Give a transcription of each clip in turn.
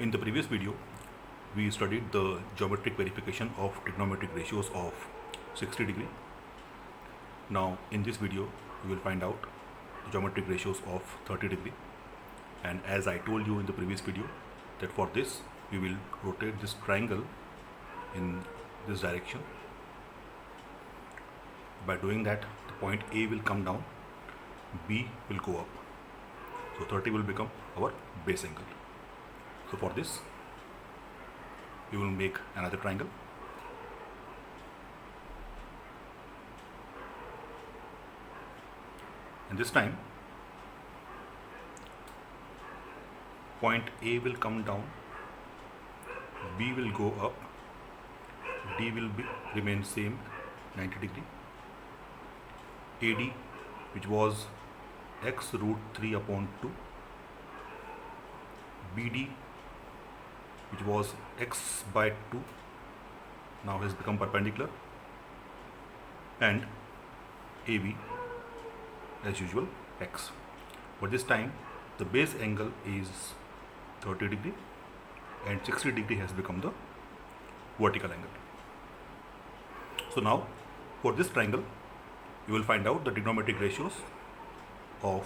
In the previous video, we studied the geometric verification of trigonometric ratios of 60 degree. Now in this video, we will find out the geometric ratios of 30 degree. And as I told you in the previous video, that for this, we will rotate this triangle in this direction. By doing that, the point A will come down, B will go up. So 30 will become our base angle. So for this, we will make another triangle. And this time, point A will come down, B will go up, D will remain same 90 degree. AD, which was x root 3 upon 2, BD, which was x by 2, now has become perpendicular, and AB, as usual, x. But this time the base angle is 30 degree and 60 degree has become the vertical angle. So now for this triangle, you will find out the trigonometric ratios of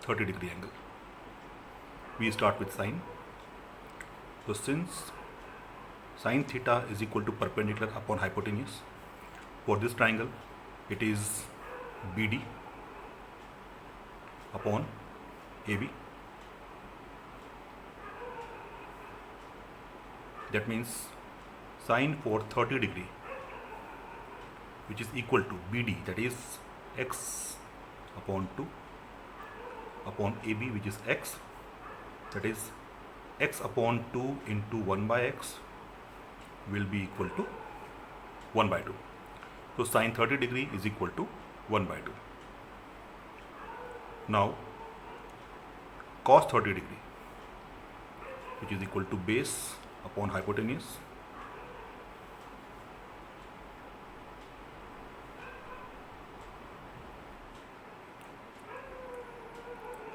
30 degree angle. We start with sine. So since sine theta is equal to perpendicular upon hypotenuse, for this triangle it is BD upon AB. That means sine for 30 degree, which is equal to BD, that is x upon 2 upon AB, which is x, that is x upon 2 into 1 by x will be equal to 1 by 2. So sine 30 degree is equal to 1 by 2. Now cos 30 degree, which is equal to base upon hypotenuse,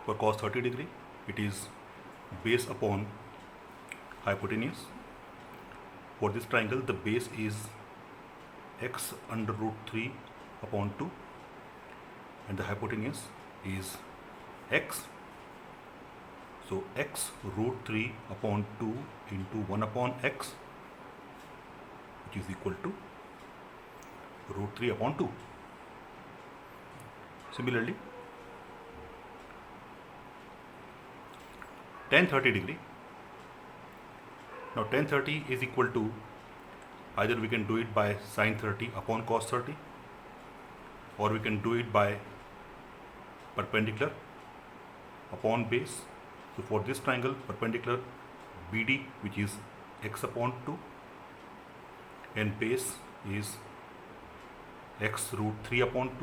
for cos 30 degree it is base upon hypotenuse. For this triangle, the base is x under root 3 upon 2 and the hypotenuse is x. So x root 3 upon 2 into 1 upon x, which is equal to root 3 upon 2. Similarly, tan 30 degree. Now tan 30 is equal to, either we can do it by sin 30 upon cos 30, or we can do it by perpendicular upon base. So for this triangle, perpendicular BD, which is x upon 2, and base is x root 3 upon 2,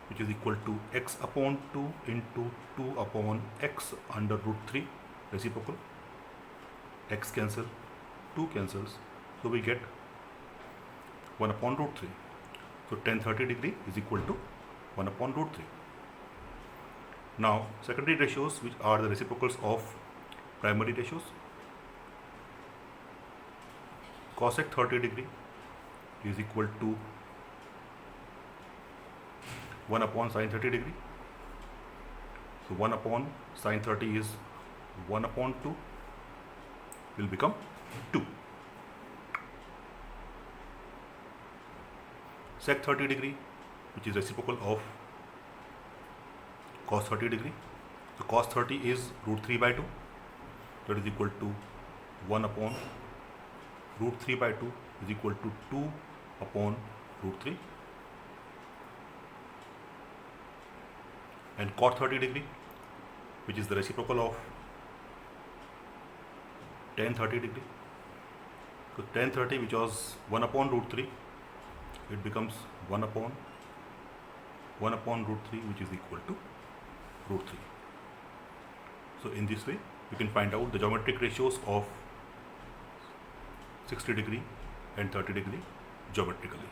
which is equal to x upon 2 into 2 upon x under root 3, reciprocal, x cancel, 2 cancels, so we get 1 upon root 3. So tan 30 degree is equal to 1 upon root 3. Now secondary ratios, which are the reciprocals of primary ratios. Cosec 30 degree is equal to 1 upon sin 30 degree. So 1 upon sin 30 is 1 upon 2, will become 2. Sec 30 degree, which is reciprocal of cos 30 degree. So cos 30 is root 3 by 2, that is equal to 1 upon root 3 by 2 is equal to 2 upon root 3. And cot 30 degree, which is the reciprocal of tan 30 degree. So tan 30, which was 1 upon root 3, it becomes 1 upon root 3, which is equal to root 3. So in this way, you can find out the geometric ratios of 60 degree and 30 degree geometrically.